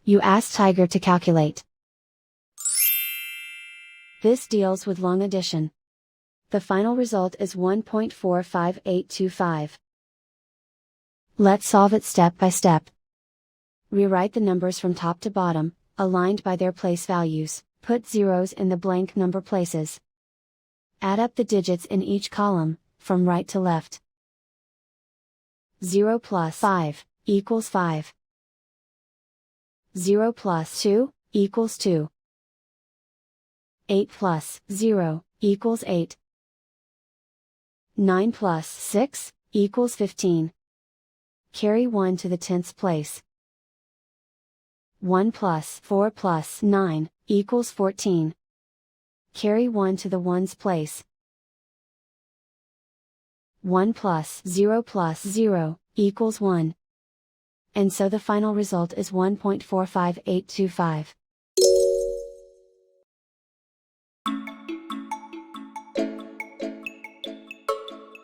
You ask Tiger to calculate. This deals with long addition. The final result is 1.45825. Let's solve it step by step. Rewrite the numbers from top to bottom, aligned by their place values, put zeros in the blank number places. Add up the digits in each column, from right to left. 0 plus 5 equals 5. 0 plus 2 equals 2. 8 plus 0 equals 8. 9 plus 6 equals 15. Carry 1 to the tenths place. 1 plus 4 plus 9 equals 14. Carry 1 to the ones place. 1 plus 0 equals 1. And so the final result is 1.45825.